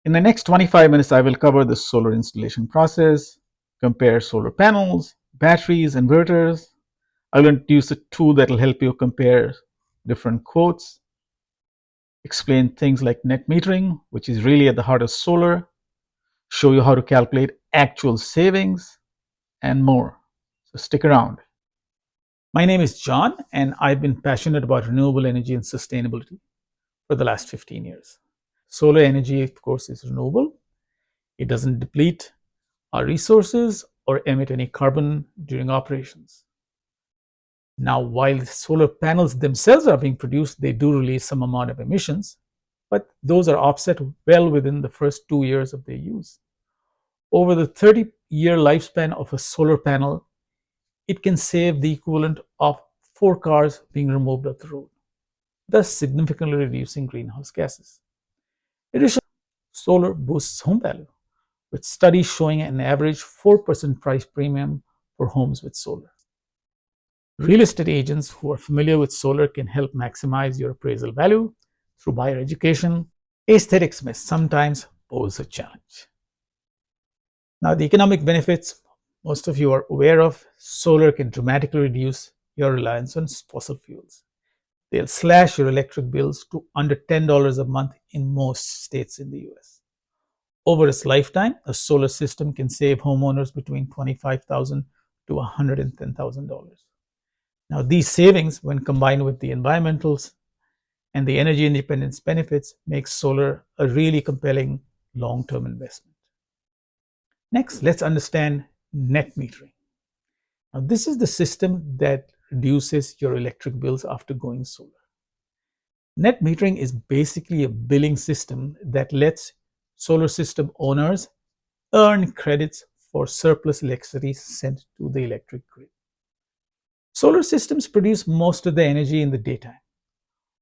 In the next 25 minutes, I will cover the solar installation process, compare solar panels, batteries, inverters. I will introduce a tool that will help you compare different quotes, explain things like net metering, which is really at the heart of solar, show you how to calculate actual savings, and more. So stick around. My name is John, and I've been passionate about renewable energy and sustainability for the last 15 years. Solar energy, of course, is renewable. It doesn't deplete our resources or emit any carbon during operations. Now, while the solar panels themselves are being produced, they do release some amount of emissions, but those are offset well within the first 2 years of their use. Over the 30-year lifespan of a solar panel, it can save the equivalent of 4 cars being removed off the road, thus significantly reducing greenhouse gases. Additionally, solar boosts home value, with studies showing an average 4% price premium for homes with solar. Real estate agents who are familiar with solar can help maximize your appraisal value through buyer education. Aesthetics may sometimes pose a challenge. Now, the economic benefits most of you are aware of: solar can dramatically reduce your reliance on fossil fuels. They'll slash your electric bills to under $10 a month in most states in the US. Over its lifetime, a solar system can save homeowners between $25,000 to $110,000. Now, these savings, when combined with the environmentals and the energy independence benefits, make solar a really compelling long-term investment. Next, let's understand net metering. Now, this is the system that reduces your electric bills after going solar. Net metering is basically a billing system that lets solar system owners earn credits for surplus electricity sent to the electric grid. Solar systems produce most of the energy in the daytime,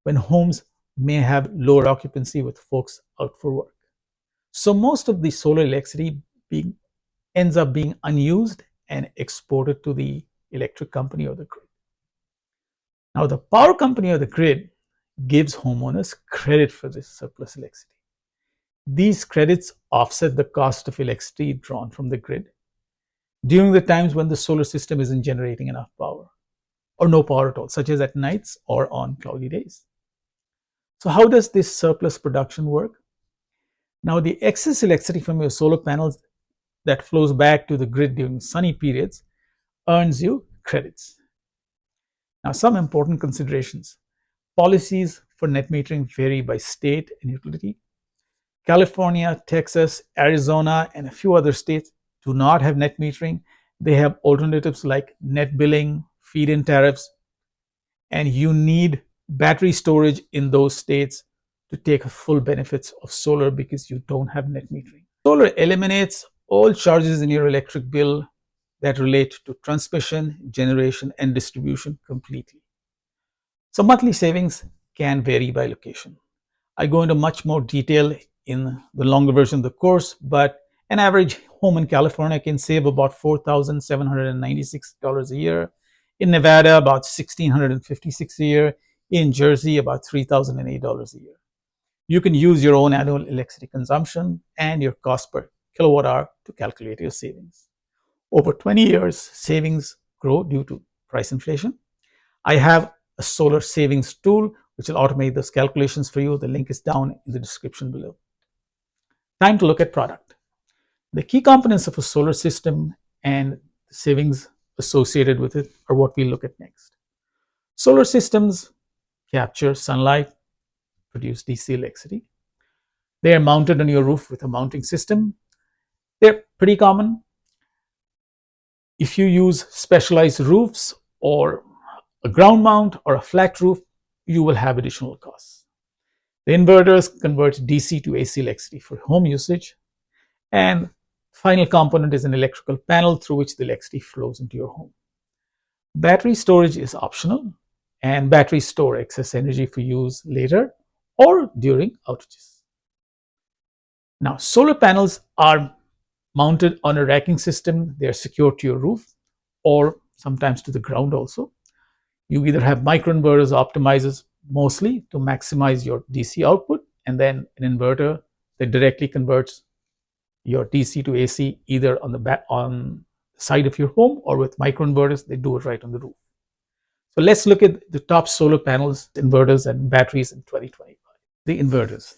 when homes may have lower occupancy with folks out for work. So most of the solar electricity ends up being unused and exported to the electric company or the grid. Now, the power company or the grid gives homeowners credit for this surplus electricity. These credits offset the cost of electricity drawn from the grid during the times when the solar system isn't generating enough power or no power at all, such as at nights or on cloudy days. So how does this surplus production work? Now, the excess electricity from your solar panels that flows back to the grid during sunny periods earns you credits. Now, some important considerations. Policies for net metering vary by state and utility. California, Texas, Arizona, and a few other states do not have net metering. They have alternatives like net billing, feed-in tariffs, and you need battery storage in those states to take full benefits of solar because you don't have net metering. Solar eliminates all charges in your electric bill that relate to transmission, generation, and distribution completely. So monthly savings can vary by location. I go into much more detail in the longer version of the course, but an average home in California can save about $4,796 a year. In Nevada, about $1,656 a year. In Jersey, about $3,008 a year. You can use your own annual electricity consumption and your cost per kilowatt hour to calculate your savings. Over 20 years, savings grow due to price inflation. I have a solar savings tool which will automate those calculations for you. The link is down in the description below. Time to look at product. The key components of a solar system and the savings associated with it are what we'll look at next. Solar systems capture sunlight, produce DC electricity. They are mounted on your roof with a mounting system. They're pretty common. If you use specialized roofs or a ground mount or a flat roof, you will have additional costs. The inverters convert DC to AC electricity for home usage. And the final component is an electrical panel through which the electricity flows into your home. Battery storage is optional, and batteries store excess energy for use later or during outages. Now, solar panels are mounted on a racking system. They are secured to your roof or sometimes to the ground also. You either have microinverters or optimizers, mostly to maximize your DC output, and then an inverter that directly converts your DC to AC either on the side of your home, or with microinverters, they do it right on the roof. So let's look at the top solar panels, inverters, and batteries in 2025. The inverters.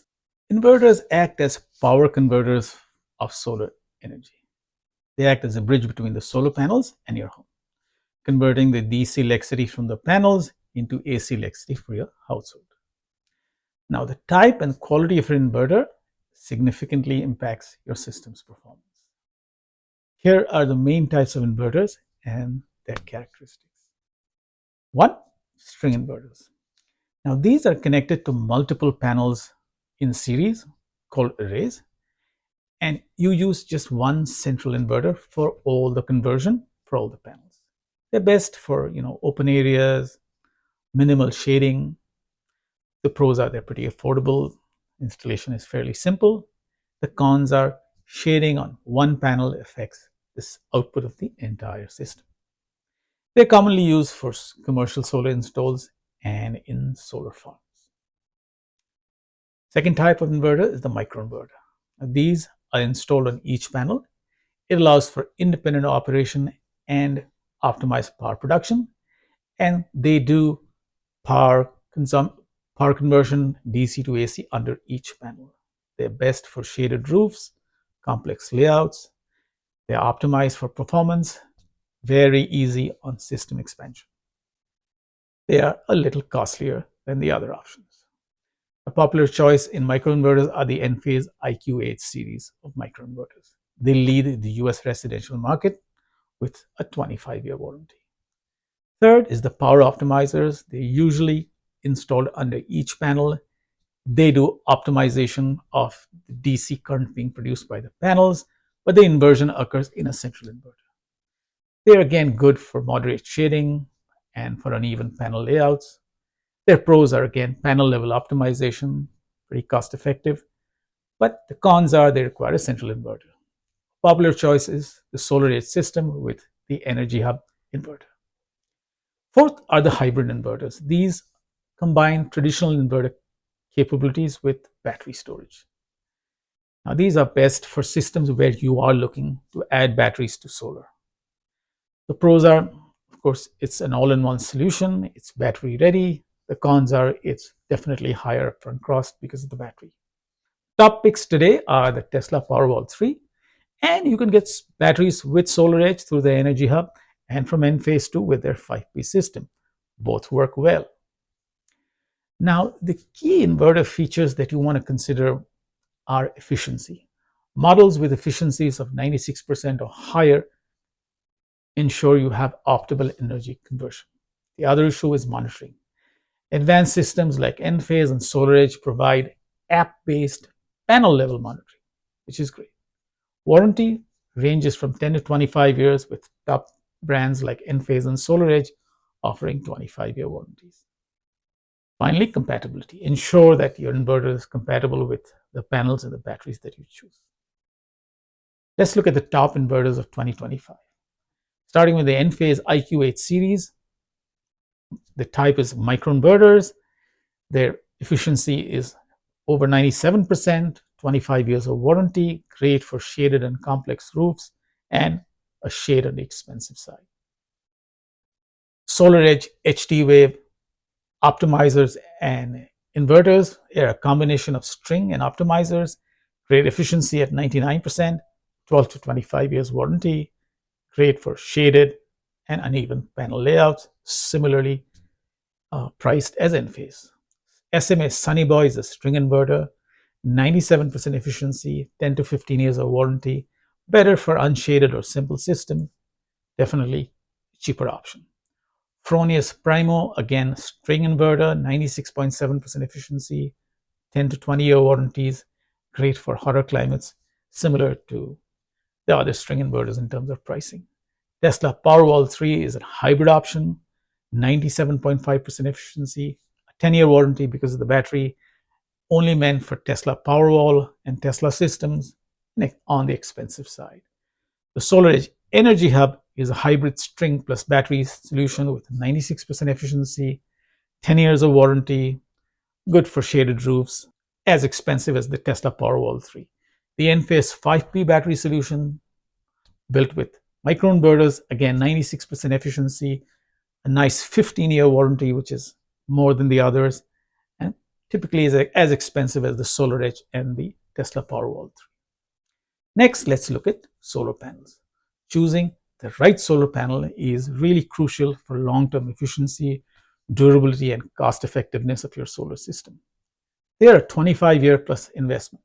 Inverters act as power converters of solar energy. They act as a bridge between the solar panels and your home, converting the DC electricity from the panels into AC electricity for your household. Now, the type and quality of an inverter significantly impacts your system's performance. Here are the main types of inverters and their characteristics. 1. String inverters. Now, these are connected to multiple panels in series called arrays, and you use just one central inverter for all the conversion for all the panels. They're best for open areas, minimal shading. The pros are they're pretty affordable. Installation is fairly simple. The cons are shading on one panel affects this output of the entire system. They're commonly used for commercial solar installs and in solar farms. Second type of inverter is the microinverter. These are installed on each panel. It allows for independent operation and optimized power production, and they do power conversion DC to AC under each panel. They're best for shaded roofs, complex layouts. They're optimized for performance, very easy on system expansion. They are a little costlier than the other options. A popular choice in microinverters are the Enphase IQ8 series of microinverters. They lead the US residential market with a 25-year warranty. Third is the power optimizers. They're usually installed under each panel. They do optimization of the DC current being produced by the panels, but the inversion occurs in a central inverter. They're again good for moderate shading and for uneven panel layouts. Their pros are again panel level optimization, pretty cost effective, but the cons are they require a central inverter. Popular choice is the Solar Edge system with the Energy Hub inverter. Fourth are the hybrid inverters. These combine traditional inverter capabilities with battery storage. Now, these are best for systems where you are looking to add batteries to solar. The pros are, of course, it's an all-in-one solution, it's battery ready. The cons are it's definitely higher upfront cost because of the battery. Top picks today are the Tesla Powerwall 3, and you can get batteries with Solar Edge through the Energy Hub and from Enphase 2 with their 5P system. Both work well. Now, the key inverter features that you want to consider are efficiency. Models with efficiencies of 96% or higher ensure you have optimal energy conversion. The other issue is monitoring. Advanced systems like Enphase and Solar Edge provide app-based panel-level monitoring, which is great. Warranty ranges from 10 to 25 years, with top brands like Enphase and Solar Edge offering 25-year warranties. Finally, compatibility. Ensure that your inverter is compatible with the panels and the batteries that you choose. Let's look at the top inverters of 2025. Starting with the Enphase IQ8 series, the type is microinverters. Their efficiency is over 97%, 25 years of warranty, great for shaded and complex roofs, and a shade on the expensive side. Solar Edge HD Wave optimizers and inverters are a combination of string and optimizers, great efficiency at 99%, 12 to 25 years warranty, great for shaded and uneven panel layouts, similarly priced as Enphase. SMA Sunny Boy is a string inverter, 97% efficiency, 10 to 15 years of warranty, better for unshaded or simple system, definitely cheaper option. Fronius Primo, again string inverter, 96.7% efficiency, 10 to 20 year warranties, great for hotter climates, similar to the other string inverters in terms of pricing. Tesla Powerwall 3 is a hybrid option, 97.5% efficiency, a 10-year warranty because of the battery, only meant for Tesla Powerwall and Tesla systems on the expensive side. The Solar Edge Energy Hub is a hybrid string plus battery solution with 96% efficiency, 10 years of warranty, good for shaded roofs, as expensive as the Tesla Powerwall 3. The Enphase 5P battery solution built with microinverters, again 96% efficiency, a nice 15-year warranty, which is more than the others, and typically is as expensive as the Solar Edge and the Tesla Powerwall 3. Next, let's look at solar panels. Choosing the right solar panel is really crucial for long-term efficiency, durability, and cost effectiveness of your solar system. They are a 25-year plus investment.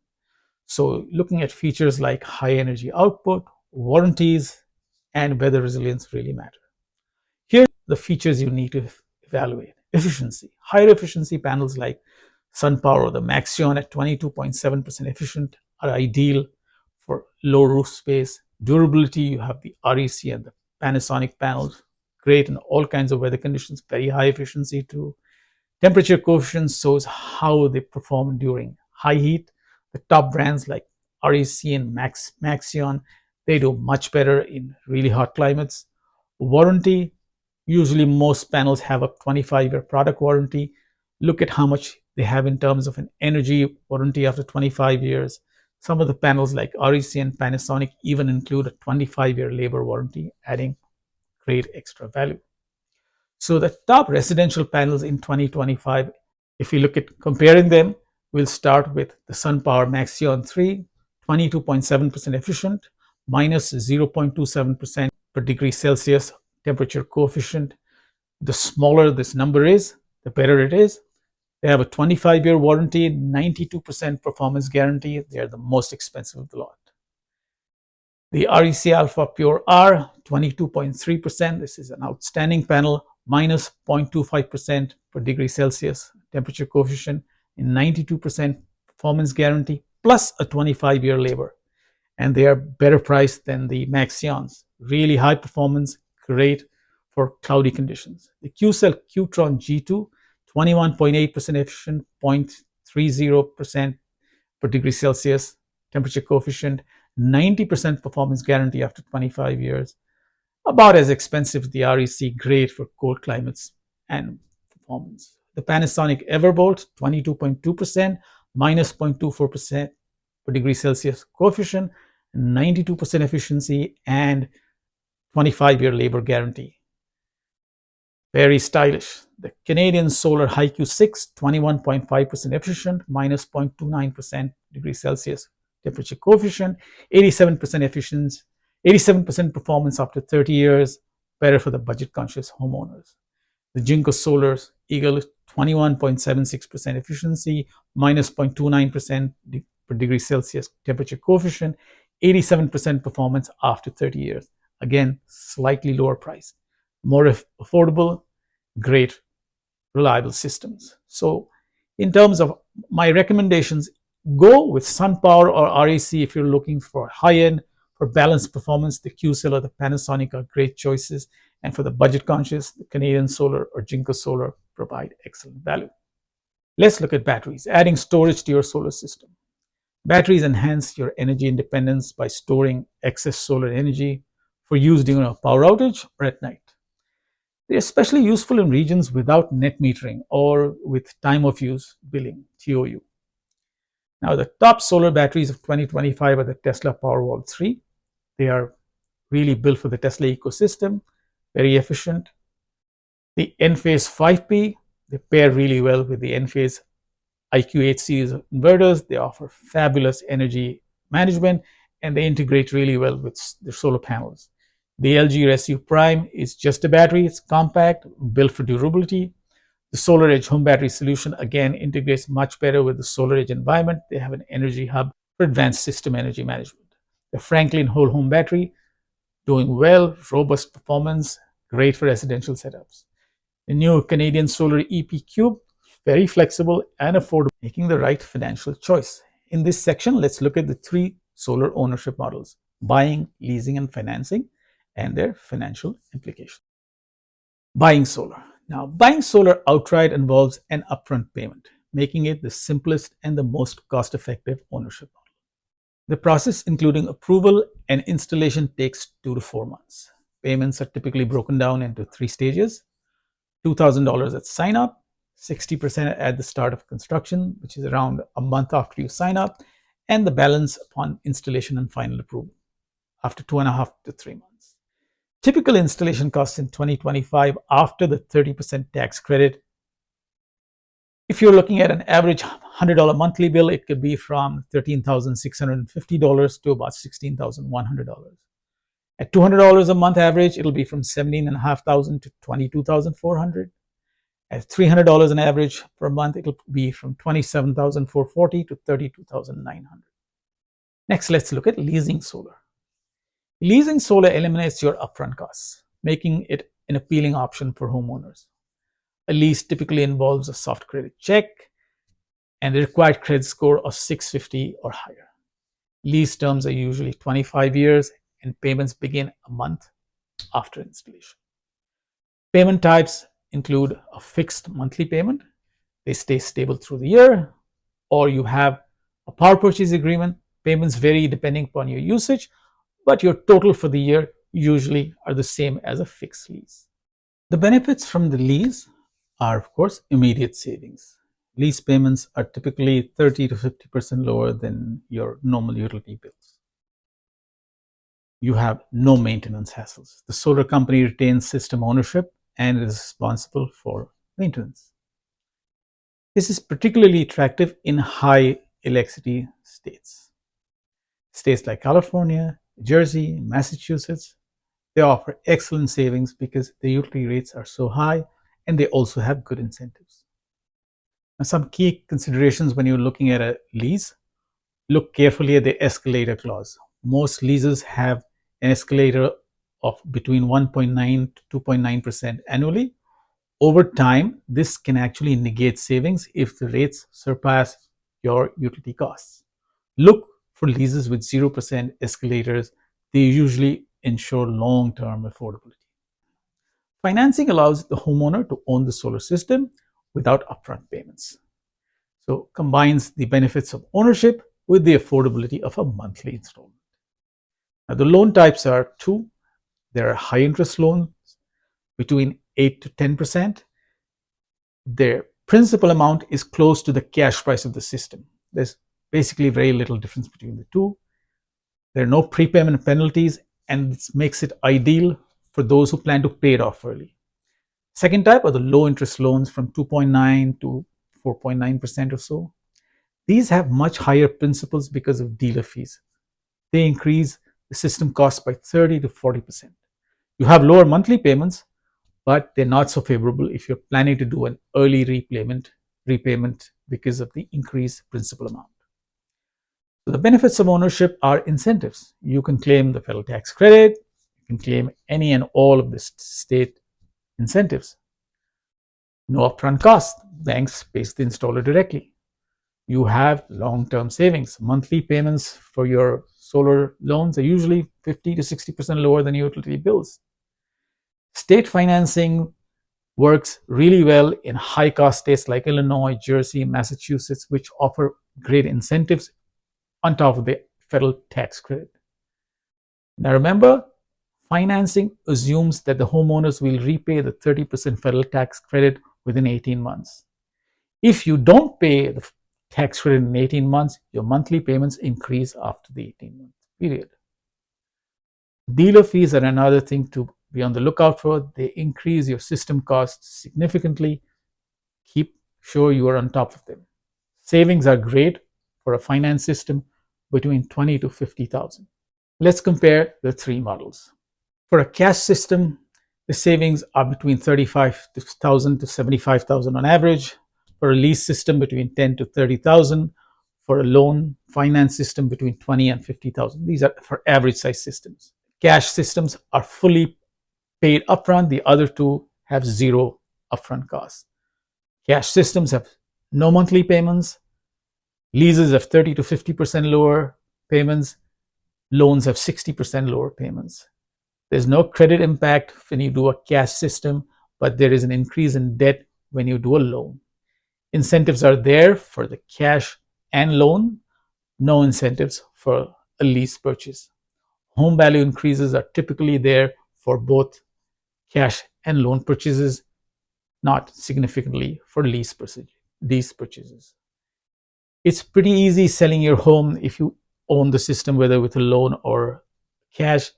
So looking at features like high energy output, warranties, and weather resilience really matter. Here are the features you need to evaluate. Efficiency. Higher efficiency panels like SunPower or the Maxion at 22.7% efficient are ideal for low roof space. Durability, you have the REC and the Panasonic panels, great in all kinds of weather conditions, very high efficiency too. Temperature coefficient shows how they perform during high heat. The top brands like REC and Maxion, they do much better in really hot climates. Warranty, usually most panels have a 25-year product warranty. Look at how much they have in terms of an energy warranty after 25 years. Some of the panels like REC and Panasonic even include a 25-year labor warranty, adding great extra value. So the top residential panels in 2025, if we look at comparing them, we'll start with the SunPower Maxion 3, 22.7% efficient, minus 0.27% per degree Celsius temperature coefficient. The smaller this number is, the better it is. They have a 25-year warranty, 92% performance guarantee. They're the most expensive of the lot. The REC Alpha Pure R, 22.3%. This is an outstanding panel, minus 0.25% per degree Celsius temperature coefficient, and 92% performance guarantee, plus a 25-year labor. And they are better priced than the Maxions. Really high performance, great for cloudy conditions. The QCell Qtron G2, 21.8% efficient, 0.30% per degree Celsius temperature coefficient, 90% performance guarantee after 25 years. About as expensive as the REC, great for cold climates and performance. The Panasonic Everbolt, 22.2%, minus 0.24% per degree Celsius coefficient, 92% efficiency, and 25-year labor guarantee. Very stylish. The Canadian Solar HiQ 6, 21.5% efficient, minus 0.29% degree Celsius temperature coefficient, 87% efficiency, 87% performance after 30 years, better for the budget-conscious homeowners. The Jinko Solar Eagle, 21.76% efficiency, minus 0.29% per degree Celsius temperature coefficient, 87% performance after 30 years. Again, slightly lower price, more affordable, great, reliable systems. So in terms of my recommendations, go with SunPower or REC if you're looking for high-end. For balanced performance, the QCell or the Panasonic are great choices. And for the budget conscious, the Canadian Solar or Jinko Solar provide excellent value. Let's look at batteries. Adding storage to your solar system. Batteries enhance your energy independence by storing excess solar energy for use during a power outage or at night. They're especially useful in regions without net metering or with time of use billing, TOU. Now, the top solar batteries of 2025 are the Tesla Powerwall 3. They are really built for the Tesla ecosystem, very efficient. The Enphase 5P, they pair really well with the Enphase IQ8 series of inverters. They offer fabulous energy management, and they integrate really well with their solar panels. The LG Resu Prime is just a battery. It's compact, built for durability. The Solar Edge home battery solution, again, integrates much better with the Solar Edge environment. They have an energy hub for advanced system energy management. The Franklin whole home battery, doing well, robust performance, great for residential setups. The new Canadian Solar EP Cube, very flexible and affordable, making the right financial choice. In this section, let's look at the three solar ownership models: buying, leasing, and financing, and their financial implications. Buying solar. Now, buying solar outright involves an upfront payment, making it the simplest and the most cost-effective ownership model. The process, including approval and installation, takes 2 to 4 months. Payments are typically broken down into 3 stages: $2,000 at sign-up, 60% at the start of construction, which is around a month after you sign up, and the balance upon installation and final approval after 2.5 to 3 months. Typical installation costs in 2025 after the 30% tax credit. If you're looking at an average $100 monthly bill, it could be from $13,650 to about $16,100. At $200 a month average, it'll be from $17,500 to $22,400. At $300 an average per month, it'll be from $27,440 to $32,900. Next, let's look at leasing solar. Leasing solar eliminates your upfront costs, making it an appealing option for homeowners. A lease typically involves a soft credit check and the required credit score of 650 or higher. Lease terms are usually 25 years and payments begin a month after installation. Payment types include a fixed monthly payment, they stay stable through the year, or you have a power purchase agreement. Payments vary depending upon your usage, but your total for the year usually are the same as a fixed lease. The benefits from the lease are, of course, immediate savings. Lease payments are typically 30 to 50% lower than your normal utility bills. You have no maintenance hassles. The solar company retains system ownership and is responsible for maintenance. This is particularly attractive in high electricity states. States like California, Jersey, Massachusetts, they offer excellent savings because the utility rates are so high and they also have good incentives. Now, some key considerations when you're looking at a lease: look carefully at the escalator clause. Most leases have an escalator of between 1.9 to 2.9% annually. Over time, this can actually negate savings if the rates surpass your utility costs. Look for leases with 0% escalators. They usually ensure long-term affordability. Financing allows the homeowner to own the solar system without upfront payments. So combines the benefits of ownership with the affordability of a monthly installment. Now, the loan types are two. There are high interest loans between 8 to 10%. Their principal amount is close to the cash price of the system. There's basically very little difference between the two. There are no prepayment penalties, and this makes it ideal for those who plan to pay it off early. Second type are the low interest loans from 2.9 to 4.9% or so. These have much higher principals because of dealer fees. They increase the system cost by 30 to 40%. You have lower monthly payments, but they're not so favorable if you're planning to do an early repayment because of the increased principal amount. So the benefits of ownership are incentives. You can claim the federal tax credit, you can claim any and all of the state incentives. No upfront cost. Banks pay the installer directly. You have long-term savings. Monthly payments for your solar loans are usually 50 to 60% lower than utility bills. State financing works really well in high-cost states like Illinois, Jersey, Massachusetts, which offer great incentives on top of the federal tax credit. Now remember, financing assumes that the homeowners will repay the 30% federal tax credit within 18 months. If you don't pay the tax credit in 18 months, your monthly payments increase after the 18-month period. Dealer fees are another thing to be on the lookout for. They increase your system costs significantly. Keep sure you are on top of them. Savings are great for a finance system between 20 to 50,000. Let's compare the three models. For a cash system, the savings are between 35,000 to 75,000 on average. For a lease system, between 10 to 30,000. For a loan finance system, between 20 and 50,000. These are for average size systems. Cash systems are fully paid upfront. The other two have zero upfront costs. Cash systems have no monthly payments. Leases have 30 to 50% lower payments. Loans have 60% lower payments. There's no credit impact when you do a cash system, but there is an increase in debt when you do a loan. Incentives are there for the cash and loan, no incentives for a lease purchase. Home value increases are typically there for both cash and loan purchases, not significantly for lease purchases. It's pretty easy selling your home if you own the system, whether with a loan or cash.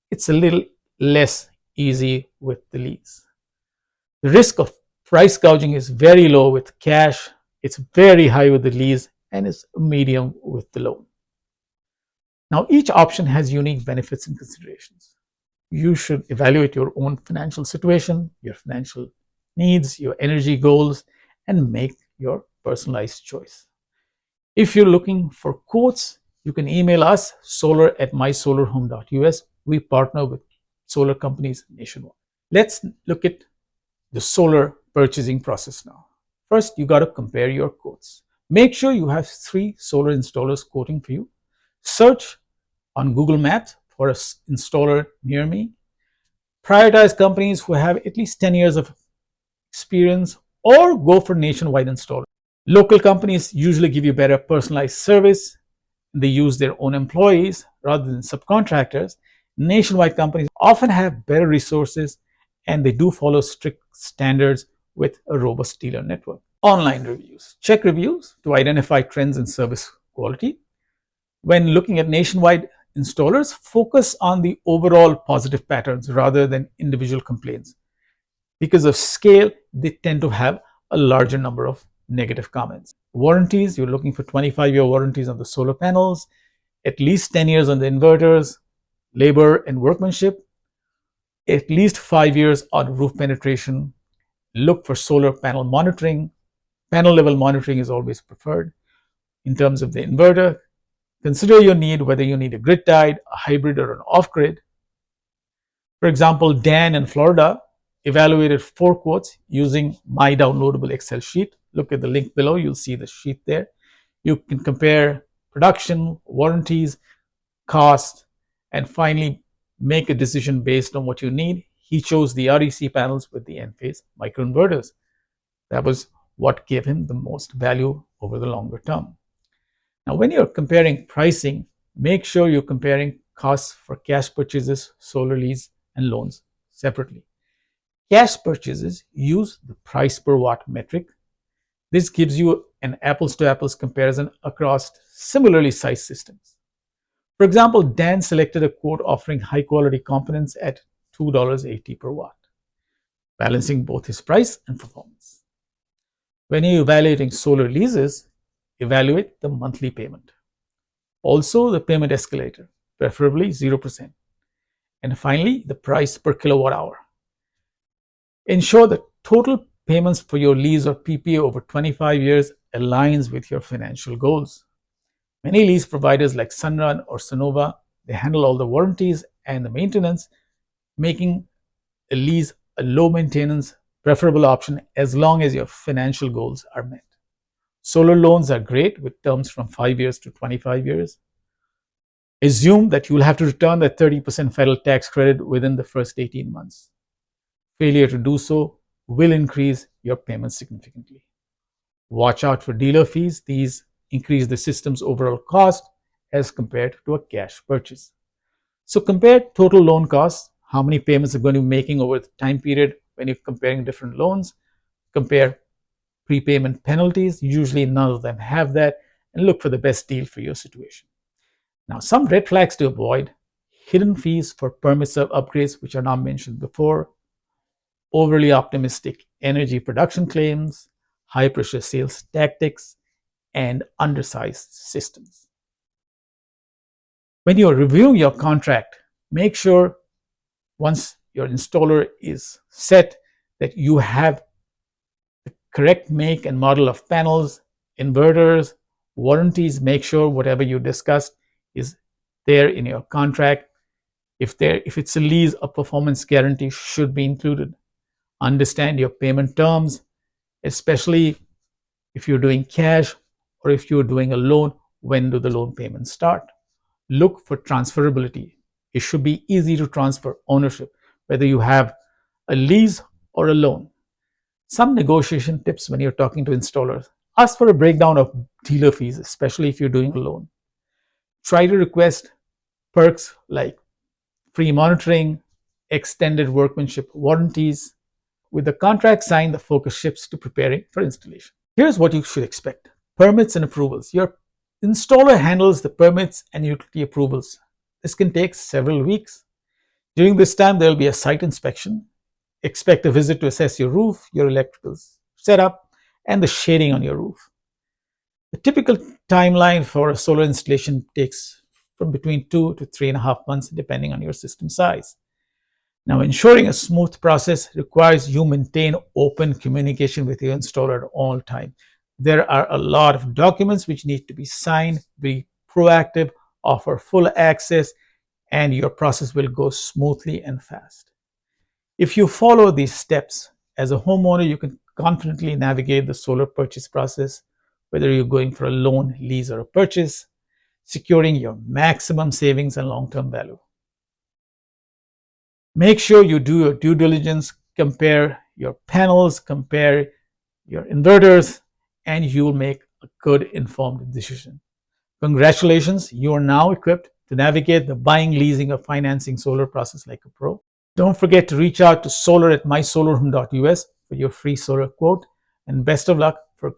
It's a little less easy with the lease. The risk of price gouging is very low with cash, it's very high with the lease, and it's medium with the loan. Now, each option has unique benefits and considerations. You should evaluate your own financial situation, your financial needs, your energy goals, and make your personalized choice. If you're looking for quotes, you can email us solar@mysolarhome.us. We partner with solar companies nationwide. Let's look at the solar purchasing process now. First, you got to compare your quotes. Make sure you have 3 solar installers quoting for you. Search on Google Maps for an installer near me. Prioritize companies who have at least 10 years of experience, or go for nationwide installers. Local companies usually give you better personalized service. They use their own employees rather than subcontractors. Nationwide companies often have better resources, and they do follow strict standards with a robust dealer network. Online reviews. Check reviews to identify trends in service quality. When looking at nationwide installers, focus on the overall positive patterns rather than individual complaints. Because of scale, they tend to have a larger number of negative comments. Warranties, you're looking for 25-year warranties on the solar panels, at least 10 years on the inverters, labor and workmanship, at least 5 years on roof penetration. Look for solar panel monitoring. Panel level monitoring is always preferred. In terms of the inverter, consider your need, whether you need a grid tied, a hybrid, or an off grid. For example, Dan in Florida evaluated 4 quotes using my downloadable Excel sheet. Look at the link below, you'll see the sheet there. You can compare production, warranties, cost, and finally make a decision based on what you need. He chose the REC panels with the N-phase microinverters. That was what gave him the most value over the longer term. Now, when you're comparing pricing, make sure you're comparing costs for cash purchases, solar lease, and loans separately. Cash purchases use the price per watt metric. This gives you an apples to apples comparison across similarly sized systems. For example, Dan selected a quote offering high quality components at $2.80 per watt, balancing both his price and performance. When you're evaluating solar leases, evaluate the monthly payment. Also, the payment escalator, preferably 0%. And finally, the price per kilowatt hour. Ensure the total payments for your lease or PPA over 25 years aligns with your financial goals. Many lease providers like Sunrun or Sonova, they handle all the warranties and the maintenance, making a lease a low maintenance preferable option as long as your financial goals are met. Solar loans are great with terms from 5 years to 25 years. Assume that you will have to return that 30% federal tax credit within the first 18 months. Failure to do so will increase your payments significantly. Watch out for dealer fees. These increase the system's overall cost as compared to a cash purchase. So compare total loan costs, how many payments are going to be making over the time period when you're comparing different loans. Compare prepayment penalties. Usually none of them have that, and look for the best deal for your situation. Now, some red flags to avoid: hidden fees for permits or upgrades, which are not mentioned before, overly optimistic energy production claims, high pressure sales tactics, and undersized systems. When you're reviewing your contract, make sure once your installer is set that you have the correct make and model of panels, inverters, warranties. Make sure whatever you discussed is there in your contract. If it's a lease, a performance guarantee should be included. Understand your payment terms, especially if you're doing cash or if you're doing a loan. When do the loan payments start? Look for transferability. It should be easy to transfer ownership, whether you have a lease or a loan. Some negotiation tips when you're talking to installers: ask for a breakdown of dealer fees, especially if you're doing a loan. Try to request perks like free monitoring, extended workmanship warranties, With the contract signed, the focus shifts to preparing for installation. Here's what you should expect: permits and approvals. Your installer handles the permits and utility approvals. This can take several weeks. During this time, there will be a site inspection. Expect a visit to assess your roof, your electrical setup, and the shading on your roof. The typical timeline for a solar installation takes from between 2 to 3.5 months, depending on your system size. Now, ensuring a smooth process requires you maintain open communication with your installer at all times. There are a lot of documents which need to be signed. Be proactive, offer full access, and your process will go smoothly and fast. If you follow these steps, as a homeowner, you can confidently navigate the solar purchase process, whether you're going for a loan, lease, or a purchase, securing your maximum savings and long-term value. Make sure you do your due diligence, compare your panels, compare your inverters, and you'll make a good informed decision. Congratulations, you are now equipped to navigate the buying, leasing, or financing solar process like a pro. Don't forget to reach out to solar@mysolarhome.us for your free solar quote, and best of luck for